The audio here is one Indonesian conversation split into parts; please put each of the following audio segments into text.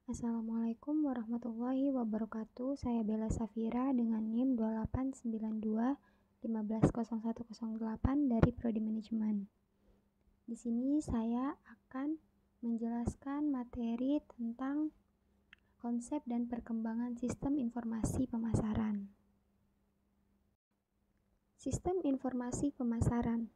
Assalamualaikum warahmatullahi wabarakatuh. Saya Bella Safira dengan NIM 2892 1501008 dari Prodi Manajemen. Di sini saya akan menjelaskan materi tentang konsep dan perkembangan sistem informasi pemasaran. Sistem informasi pemasaran.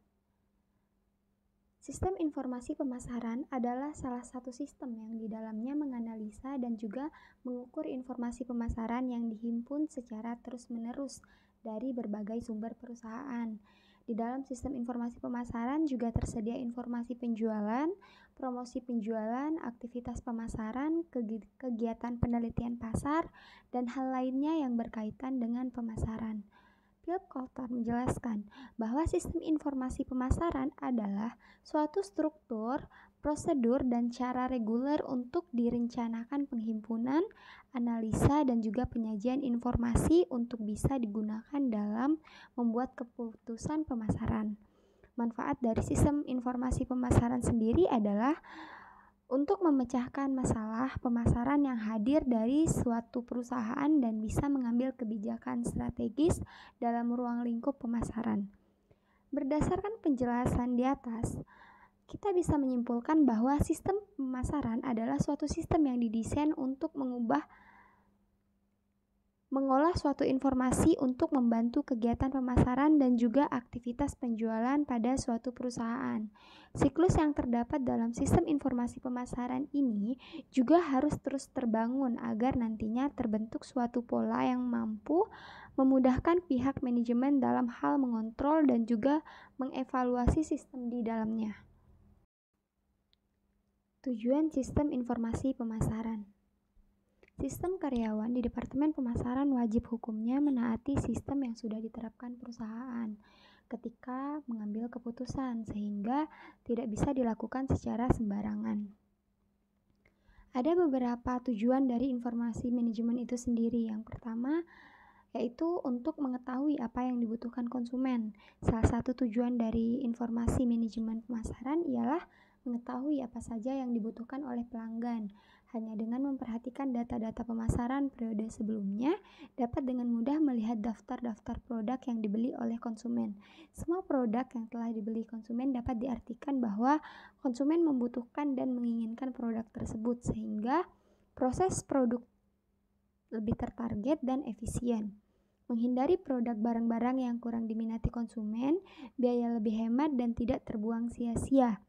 Sistem informasi pemasaran adalah salah satu sistem yang di dalamnya menganalisa dan juga mengukur informasi pemasaran yang dihimpun secara terus-menerus dari berbagai sumber perusahaan. Di dalam sistem informasi pemasaran juga tersedia informasi penjualan, promosi penjualan, aktivitas pemasaran, kegiatan penelitian pasar, dan hal lainnya yang berkaitan dengan pemasaran. Philip Kotler menjelaskan bahwa sistem informasi pemasaran adalah suatu struktur, prosedur, dan cara reguler untuk direncanakan penghimpunan, analisa, dan juga penyajian informasi untuk bisa digunakan dalam membuat keputusan pemasaran. Manfaat dari sistem informasi pemasaran sendiri adalah untuk memecahkan masalah pemasaran yang hadir dari suatu perusahaan dan bisa mengambil kebijakan strategis dalam ruang lingkup pemasaran. Berdasarkan penjelasan di atas, kita bisa menyimpulkan bahwa sistem pemasaran adalah suatu sistem yang didesain untuk mengolah suatu informasi untuk membantu kegiatan pemasaran dan juga aktivitas penjualan pada suatu perusahaan. Siklus yang terdapat dalam sistem informasi pemasaran ini juga harus terus terbangun agar nantinya terbentuk suatu pola yang mampu memudahkan pihak manajemen dalam hal mengontrol dan juga mengevaluasi sistem di dalamnya. Tujuan sistem informasi pemasaran. Sistem karyawan di Departemen Pemasaran wajib hukumnya menaati sistem yang sudah diterapkan perusahaan ketika mengambil keputusan, sehingga tidak bisa dilakukan secara sembarangan. Ada beberapa tujuan dari informasi manajemen itu sendiri. Yang pertama, yaitu untuk mengetahui apa yang dibutuhkan konsumen. Salah satu tujuan dari informasi manajemen pemasaran ialah mengetahui apa saja yang dibutuhkan oleh pelanggan. Hanya dengan memperhatikan data-data pemasaran periode sebelumnya, dapat dengan mudah melihat daftar-daftar produk yang dibeli oleh konsumen. Semua produk yang telah dibeli konsumen dapat diartikan bahwa konsumen membutuhkan dan menginginkan produk tersebut, sehingga proses produk lebih tertarget dan efisien. Menghindari produk barang-barang yang kurang diminati konsumen, biaya lebih hemat dan tidak terbuang sia-sia.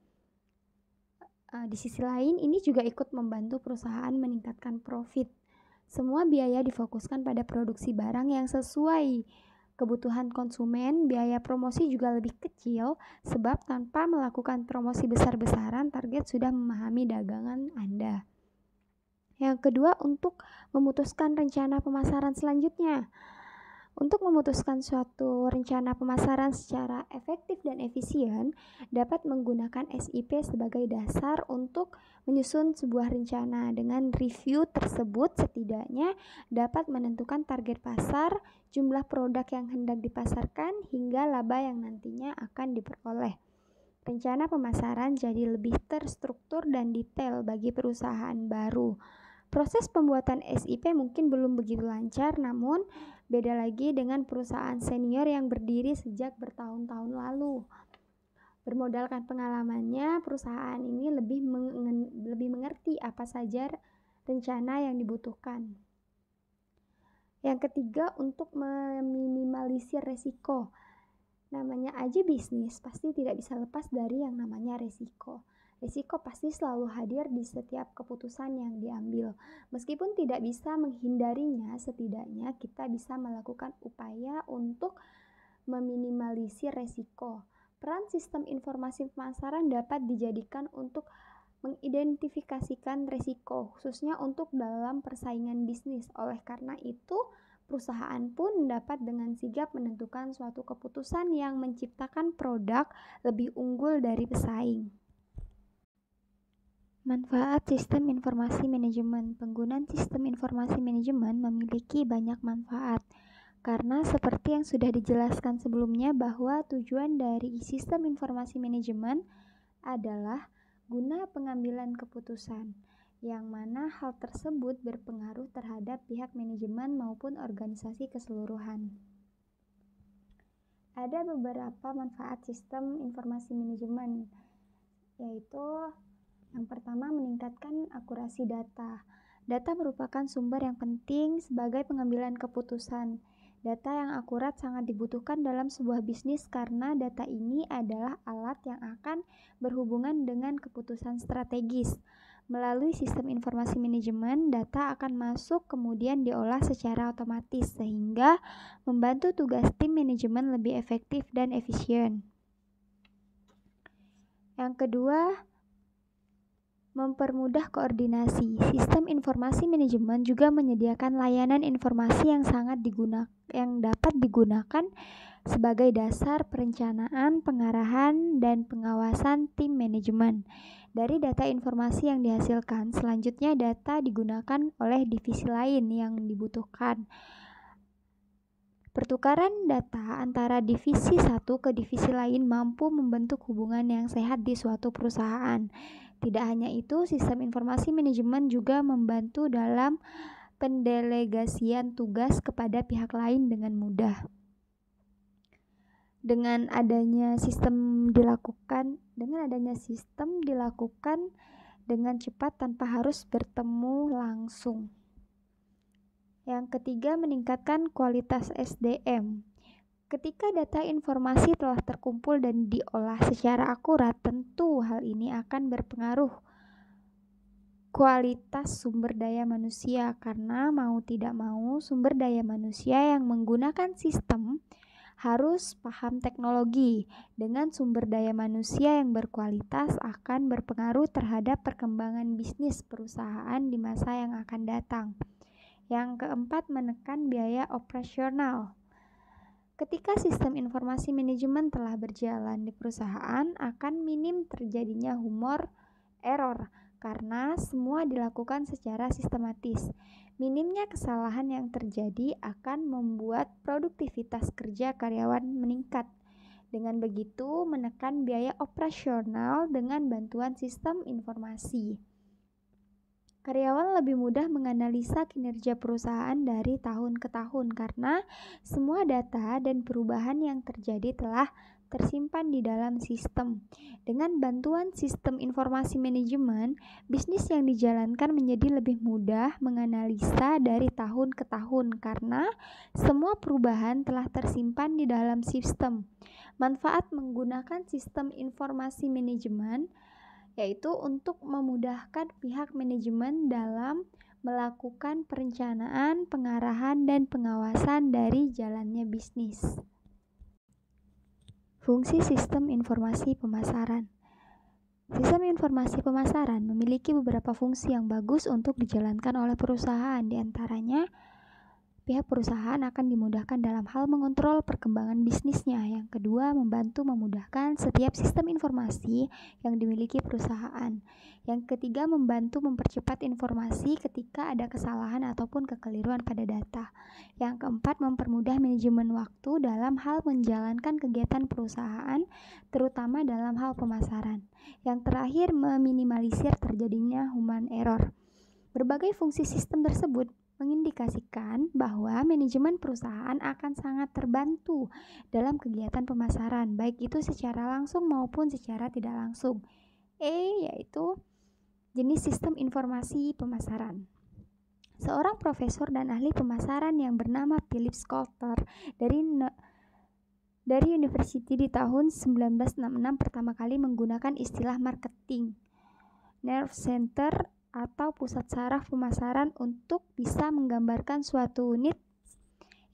Di sisi lain, ini juga ikut membantu perusahaan meningkatkan profit. Semua biaya difokuskan pada produksi barang yang sesuai kebutuhan konsumen. Biaya promosi juga lebih kecil, sebab tanpa melakukan promosi besar-besaran, target sudah memahami dagangan Anda. Yang kedua, untuk memutuskan rencana pemasaran selanjutnya. Untuk memutuskan suatu rencana pemasaran secara efektif dan efisien, dapat menggunakan SIP sebagai dasar untuk menyusun sebuah rencana. Dengan review tersebut, setidaknya dapat menentukan target pasar, jumlah produk yang hendak dipasarkan, hingga laba yang nantinya akan diperoleh. Rencana pemasaran jadi lebih terstruktur dan detail bagi perusahaan baru. Proses pembuatan SIP mungkin belum begitu lancar, namun beda lagi dengan perusahaan senior yang berdiri sejak bertahun-tahun lalu. Bermodalkan pengalamannya, perusahaan ini lebih mengerti apa saja rencana yang dibutuhkan. Yang ketiga, untuk meminimalisir resiko. Namanya aja bisnis, pasti tidak bisa lepas dari yang namanya resiko. Risiko pasti selalu hadir di setiap keputusan yang diambil. Meskipun tidak bisa menghindarinya, setidaknya kita bisa melakukan upaya untuk meminimalisir risiko. Peran sistem informasi pemasaran dapat dijadikan untuk mengidentifikasikan risiko, khususnya untuk dalam persaingan bisnis. Oleh karena itu, perusahaan pun dapat dengan sigap menentukan suatu keputusan yang menciptakan produk lebih unggul dari pesaing. Manfaat sistem informasi manajemen. Penggunaan sistem informasi manajemen memiliki banyak manfaat, karena seperti yang sudah dijelaskan sebelumnya bahwa tujuan dari sistem informasi manajemen adalah guna pengambilan keputusan. yang mana hal tersebut berpengaruh terhadap pihak manajemen maupun organisasi keseluruhan. Ada beberapa manfaat sistem informasi manajemen, yaitu yang pertama, meningkatkan akurasi data. Data merupakan sumber yang penting sebagai pengambilan keputusan. Data yang akurat sangat dibutuhkan dalam sebuah bisnis karena data ini adalah alat yang akan berhubungan dengan keputusan strategis. Melalui sistem informasi manajemen, data akan masuk kemudian diolah secara otomatis sehingga membantu tugas tim manajemen lebih efektif dan efisien. Yang kedua, mempermudah koordinasi. Sistem informasi manajemen juga menyediakan layanan informasi yang dapat digunakan sebagai dasar perencanaan, pengarahan, dan pengawasan tim manajemen. Dari data informasi yang dihasilkan, selanjutnya data digunakan oleh divisi lain yang dibutuhkan. Pertukaran data antara divisi satu ke divisi lain mampu membentuk hubungan yang sehat di suatu perusahaan. Tidak hanya itu, sistem informasi manajemen juga membantu dalam pendelegasian tugas kepada pihak lain dengan mudah. Dengan adanya sistem dilakukan dengan cepat tanpa harus bertemu langsung. Yang ketiga, meningkatkan kualitas SDM. Ketika data informasi telah terkumpul dan diolah secara akurat, tentu hal ini akan berpengaruh kualitas sumber daya manusia, karena mau tidak mau sumber daya manusia yang menggunakan sistem harus paham teknologi. Dengan sumber daya manusia yang berkualitas akan berpengaruh terhadap perkembangan bisnis perusahaan di masa yang akan datang. Yang keempat, menekan biaya operasional. Ketika sistem informasi manajemen telah berjalan di perusahaan, akan minim terjadinya error karena semua dilakukan secara sistematis. Minimnya kesalahan yang terjadi akan membuat produktivitas kerja karyawan meningkat. Dengan begitu, menekan biaya operasional dengan bantuan sistem informasi. Karyawan lebih mudah menganalisa kinerja perusahaan dari tahun ke tahun karena semua data dan perubahan yang terjadi telah tersimpan di dalam sistem. Dengan bantuan sistem informasi manajemen, bisnis yang dijalankan menjadi lebih mudah menganalisa dari tahun ke tahun karena semua perubahan telah tersimpan di dalam sistem. Manfaat menggunakan sistem informasi manajemen yaitu untuk memudahkan pihak manajemen dalam melakukan perencanaan, pengarahan, dan pengawasan dari jalannya bisnis. Fungsi sistem informasi pemasaran. Sistem informasi pemasaran memiliki beberapa fungsi yang bagus untuk dijalankan oleh perusahaan. Di antaranya, pihak perusahaan akan dimudahkan dalam hal mengontrol perkembangan bisnisnya. Yang kedua, membantu memudahkan setiap sistem informasi yang dimiliki perusahaan. Yang ketiga, membantu mempercepat informasi ketika ada kesalahan ataupun kekeliruan pada data. Yang keempat, mempermudah manajemen waktu dalam hal menjalankan kegiatan perusahaan, terutama dalam hal pemasaran. Yang terakhir, meminimalisir terjadinya human error. Berbagai fungsi sistem tersebut mengindikasikan bahwa manajemen perusahaan akan sangat terbantu dalam kegiatan pemasaran, baik itu secara langsung maupun secara tidak langsung. Yaitu jenis sistem informasi pemasaran. Seorang profesor dan ahli pemasaran yang bernama Philip Kotler dari University di tahun 1966 pertama kali menggunakan istilah marketing nerve center atau pusat saraf pemasaran untuk bisa menggambarkan suatu unit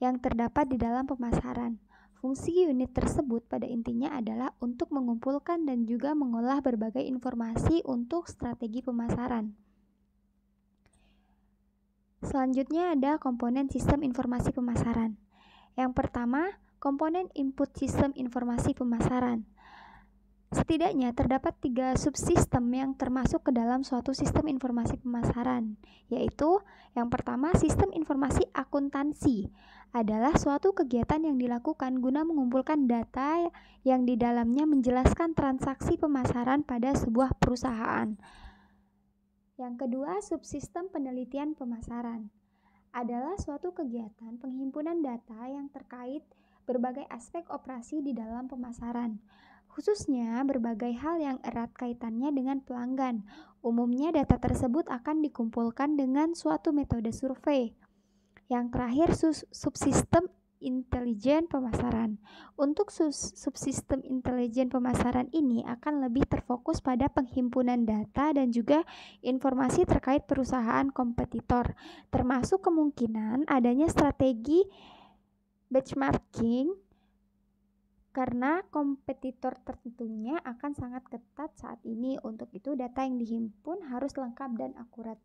yang terdapat di dalam pemasaran. Fungsi unit tersebut pada intinya adalah untuk mengumpulkan dan juga mengolah berbagai informasi untuk strategi pemasaran. Selanjutnya ada komponen sistem informasi pemasaran. Yang pertama, komponen input sistem informasi pemasaran. Setidaknya terdapat 3 subsistem yang termasuk ke dalam suatu sistem informasi pemasaran, yaitu yang pertama, sistem informasi akuntansi adalah suatu kegiatan yang dilakukan guna mengumpulkan data yang di dalamnya menjelaskan transaksi pemasaran pada sebuah perusahaan. Yang kedua, subsistem penelitian pemasaran adalah suatu kegiatan penghimpunan data yang terkait berbagai aspek operasi di dalam pemasaran, khususnya berbagai hal yang erat kaitannya dengan pelanggan. Umumnya data tersebut akan dikumpulkan dengan suatu metode survei. Yang terakhir, subsistem intelijen pemasaran. Untuk subsistem intelijen pemasaran ini akan lebih terfokus pada penghimpunan data dan juga informasi terkait perusahaan kompetitor, termasuk kemungkinan adanya strategi benchmarking karena kompetitor tertentunya akan sangat ketat saat ini. Untuk itu data yang dihimpun harus lengkap dan akurat.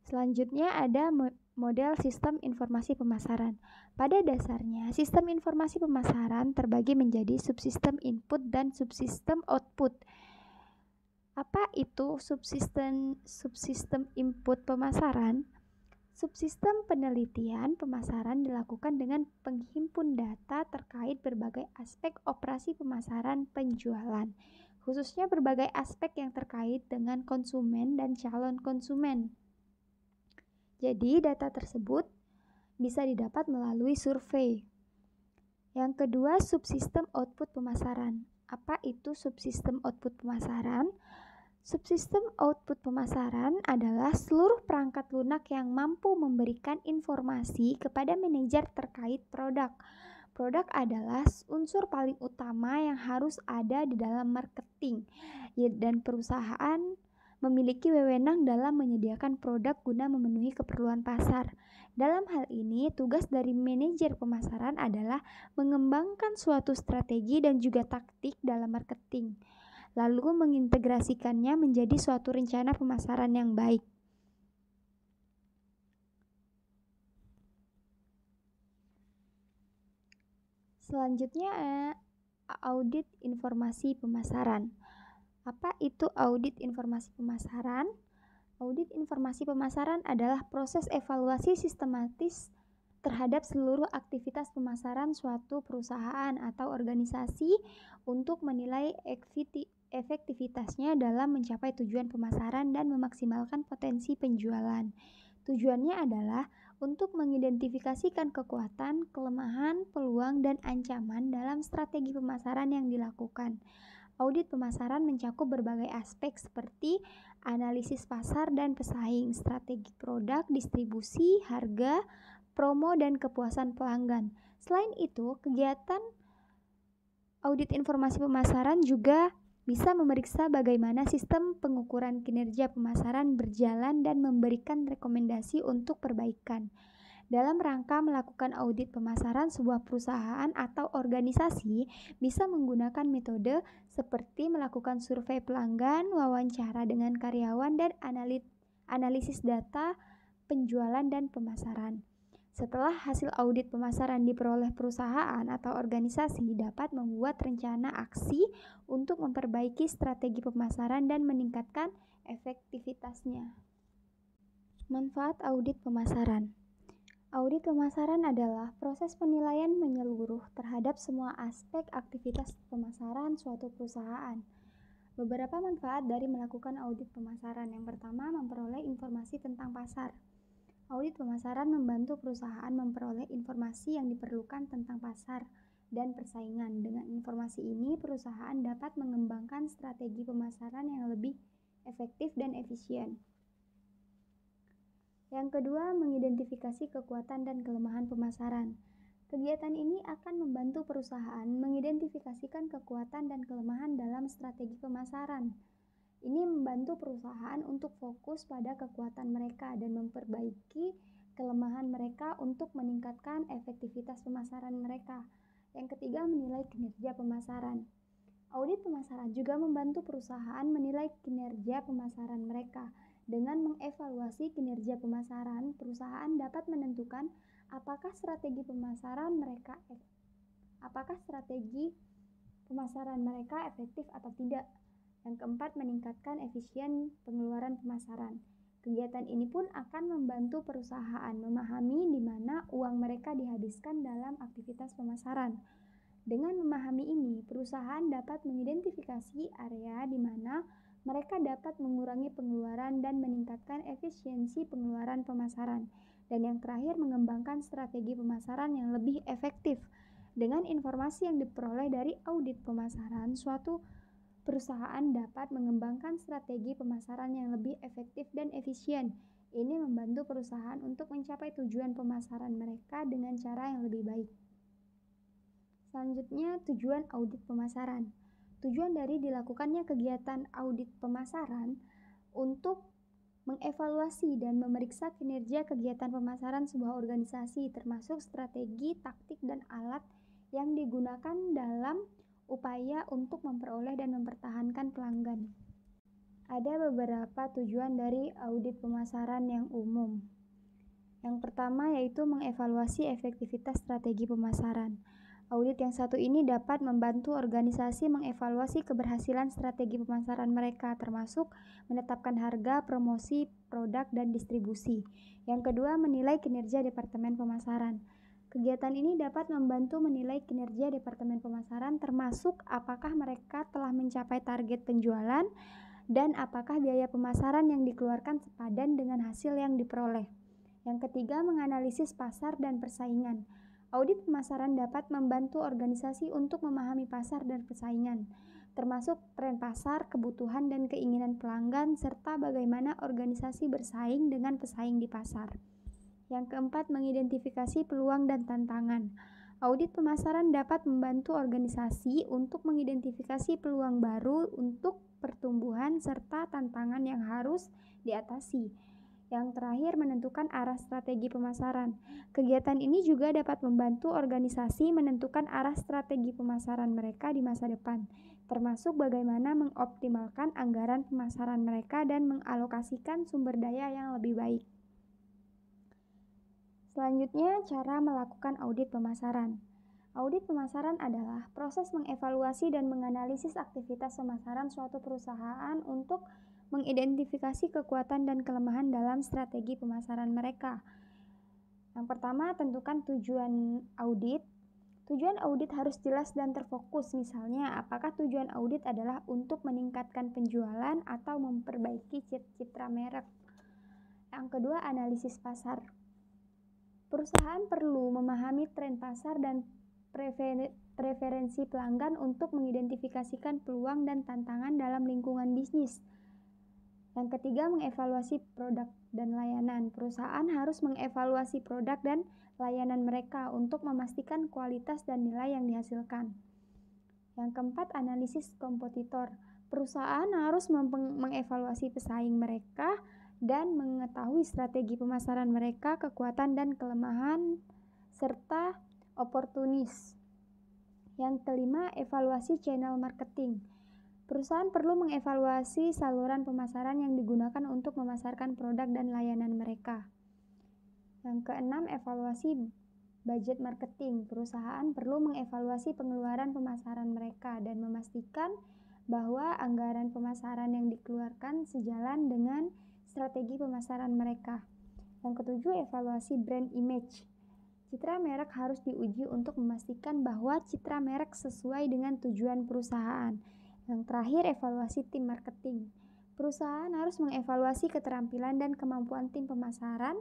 Selanjutnya ada model sistem informasi pemasaran. Pada dasarnya, sistem informasi pemasaran terbagi menjadi subsistem input dan subsistem output. Apa itu subsistem input pemasaran? Subsistem penelitian pemasaran dilakukan dengan penghimpun data terkait berbagai aspek operasi pemasaran penjualan, khususnya berbagai aspek yang terkait dengan konsumen dan calon konsumen. Jadi, data tersebut bisa didapat melalui survei. Yang kedua, subsistem output pemasaran. Apa itu subsistem output pemasaran? Subsistem output pemasaran adalah seluruh perangkat lunak yang mampu memberikan informasi kepada manajer terkait produk. Produk adalah unsur paling utama yang harus ada di dalam marketing, dan perusahaan memiliki wewenang dalam menyediakan produk guna memenuhi keperluan pasar. Dalam hal ini, tugas dari manajer pemasaran adalah mengembangkan suatu strategi dan juga taktik dalam marketing, lalu mengintegrasikannya menjadi suatu rencana pemasaran yang baik. Selanjutnya, audit informasi pemasaran. Apa itu audit informasi pemasaran? Audit informasi pemasaran adalah proses evaluasi sistematis terhadap seluruh aktivitas pemasaran suatu perusahaan atau organisasi untuk menilai efektivitasnya dalam mencapai tujuan pemasaran dan memaksimalkan potensi penjualan. Tujuannya adalah untuk mengidentifikasikan kekuatan, kelemahan, peluang, dan ancaman dalam strategi pemasaran yang dilakukan. Audit pemasaran mencakup berbagai aspek seperti analisis pasar dan pesaing, strategi produk, distribusi, harga, promo, dan kepuasan pelanggan. Selain itu, kegiatan audit informasi pemasaran juga bisa memeriksa bagaimana sistem pengukuran kinerja pemasaran berjalan dan memberikan rekomendasi untuk perbaikan. Dalam rangka melakukan audit pemasaran, sebuah perusahaan atau organisasi bisa menggunakan metode seperti melakukan survei pelanggan, wawancara dengan karyawan, dan analisis data penjualan dan pemasaran. Setelah hasil audit pemasaran diperoleh, perusahaan atau organisasi dapat membuat rencana aksi untuk memperbaiki strategi pemasaran dan meningkatkan efektivitasnya. Manfaat audit pemasaran. Audit pemasaran adalah proses penilaian menyeluruh terhadap semua aspek aktivitas pemasaran suatu perusahaan. Beberapa manfaat dari melakukan audit pemasaran. Yang pertama, memperoleh informasi tentang pasar. Audit pemasaran membantu perusahaan memperoleh informasi yang diperlukan tentang pasar dan persaingan. Dengan informasi ini, perusahaan dapat mengembangkan strategi pemasaran yang lebih efektif dan efisien. Yang kedua, mengidentifikasi kekuatan dan kelemahan pemasaran. Kegiatan ini akan membantu perusahaan mengidentifikasikan kekuatan dan kelemahan dalam strategi pemasaran. Ini membantu perusahaan untuk fokus pada kekuatan mereka dan memperbaiki kelemahan mereka untuk meningkatkan efektivitas pemasaran mereka. Yang ketiga, menilai kinerja pemasaran. Audit pemasaran juga membantu perusahaan menilai kinerja pemasaran mereka. Dengan mengevaluasi kinerja pemasaran, perusahaan dapat menentukan apakah strategi pemasaran mereka efektif atau tidak. Yang keempat, meningkatkan efisien pengeluaran pemasaran. Kegiatan ini pun akan membantu perusahaan memahami di mana uang mereka dihabiskan dalam aktivitas pemasaran. Dengan memahami ini, perusahaan dapat mengidentifikasi area di mana Mereka dapat mengurangi pengeluaran dan meningkatkan efisiensi pengeluaran pemasaran. Dan yang terakhir, mengembangkan strategi pemasaran yang lebih efektif. Dengan informasi yang diperoleh dari audit pemasaran, suatu perusahaan dapat mengembangkan strategi pemasaran yang lebih efektif dan efisien. Ini membantu perusahaan untuk mencapai tujuan pemasaran mereka dengan cara yang lebih baik. Selanjutnya, tujuan audit pemasaran. Tujuan dari dilakukannya kegiatan audit pemasaran untuk mengevaluasi dan memeriksa kinerja kegiatan pemasaran sebuah organisasi, termasuk strategi, taktik, dan alat yang digunakan dalam upaya untuk memperoleh dan mempertahankan pelanggan. Ada beberapa tujuan dari audit pemasaran yang umum. Yang pertama yaitu mengevaluasi efektivitas strategi pemasaran. Audit yang satu ini dapat membantu organisasi mengevaluasi keberhasilan strategi pemasaran mereka, termasuk menetapkan harga, promosi, produk, dan distribusi. Yang kedua, menilai kinerja Departemen Pemasaran. Kegiatan ini dapat membantu menilai kinerja Departemen Pemasaran, termasuk apakah mereka telah mencapai target penjualan dan apakah biaya pemasaran yang dikeluarkan sepadan dengan hasil yang diperoleh. Yang ketiga, menganalisis pasar dan persaingan. Audit pemasaran dapat membantu organisasi untuk memahami pasar dan persaingan, termasuk tren pasar, kebutuhan dan keinginan pelanggan, serta bagaimana organisasi bersaing dengan pesaing di pasar. Yang keempat, mengidentifikasi peluang dan tantangan. Audit pemasaran dapat membantu organisasi untuk mengidentifikasi peluang baru untuk pertumbuhan serta tantangan yang harus diatasi. Yang terakhir, menentukan arah strategi pemasaran. Kegiatan ini juga dapat membantu organisasi menentukan arah strategi pemasaran mereka di masa depan, termasuk bagaimana mengoptimalkan anggaran pemasaran mereka dan mengalokasikan sumber daya yang lebih baik. Selanjutnya, cara melakukan audit pemasaran. Audit pemasaran adalah proses mengevaluasi dan menganalisis aktivitas pemasaran suatu perusahaan untuk mengidentifikasi kekuatan dan kelemahan dalam strategi pemasaran mereka. Yang pertama, tentukan tujuan audit. Tujuan audit harus jelas dan terfokus, misalnya apakah tujuan audit adalah untuk meningkatkan penjualan atau memperbaiki citra merek. Yang kedua, analisis pasar. Perusahaan perlu memahami tren pasar dan preferensi pelanggan untuk mengidentifikasikan peluang dan tantangan dalam lingkungan bisnis. Yang ketiga, mengevaluasi produk dan layanan. Perusahaan harus mengevaluasi produk dan layanan mereka untuk memastikan kualitas dan nilai yang dihasilkan. Yang keempat, analisis kompetitor. Perusahaan harus mengevaluasi pesaing mereka dan mengetahui strategi pemasaran mereka, kekuatan dan kelemahan, serta oportunis. Yang kelima, evaluasi channel marketing. Perusahaan perlu mengevaluasi saluran pemasaran yang digunakan untuk memasarkan produk dan layanan mereka. Yang keenam, evaluasi budget marketing. Perusahaan perlu mengevaluasi pengeluaran pemasaran mereka dan memastikan bahwa anggaran pemasaran yang dikeluarkan sejalan dengan strategi pemasaran mereka. Yang ketujuh, evaluasi brand image. Citra merek harus diuji untuk memastikan bahwa citra merek sesuai dengan tujuan perusahaan. Yang terakhir, evaluasi tim marketing. Perusahaan harus mengevaluasi keterampilan dan kemampuan tim pemasaran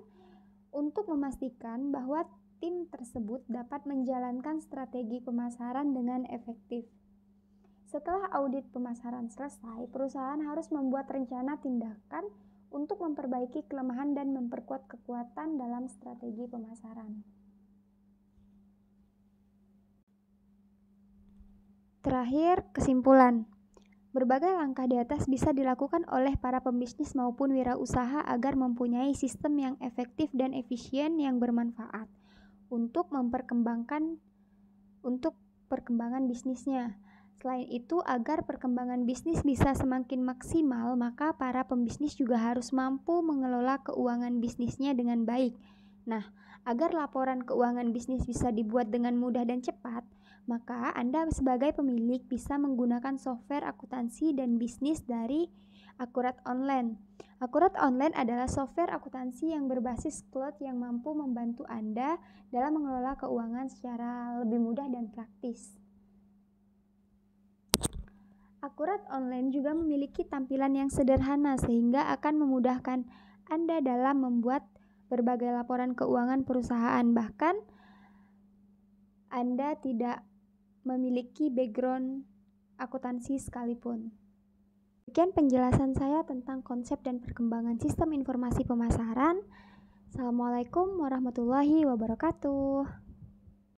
untuk memastikan bahwa tim tersebut dapat menjalankan strategi pemasaran dengan efektif. Setelah audit pemasaran selesai, perusahaan harus membuat rencana tindakan untuk memperbaiki kelemahan dan memperkuat kekuatan dalam strategi pemasaran. Terakhir, kesimpulan. Berbagai langkah di atas bisa dilakukan oleh para pembisnis maupun wirausaha agar mempunyai sistem yang efektif dan efisien yang bermanfaat untuk perkembangan bisnisnya. Selain itu, agar perkembangan bisnis bisa semakin maksimal, maka para pembisnis juga harus mampu mengelola keuangan bisnisnya dengan baik. Nah, agar laporan keuangan bisnis bisa dibuat dengan mudah dan cepat, maka Anda sebagai pemilik bisa menggunakan software akuntansi dan bisnis dari Akurat Online. Akurat Online adalah software akuntansi yang berbasis cloud yang mampu membantu Anda dalam mengelola keuangan secara lebih mudah dan praktis. Akurat online juga memiliki tampilan yang sederhana sehingga akan memudahkan Anda dalam membuat berbagai laporan keuangan perusahaan, bahkan Anda tidak memiliki background akuntansi sekalipun. Sekian penjelasan saya tentang konsep dan perkembangan sistem informasi pemasaran. Assalamualaikum warahmatullahi wabarakatuh.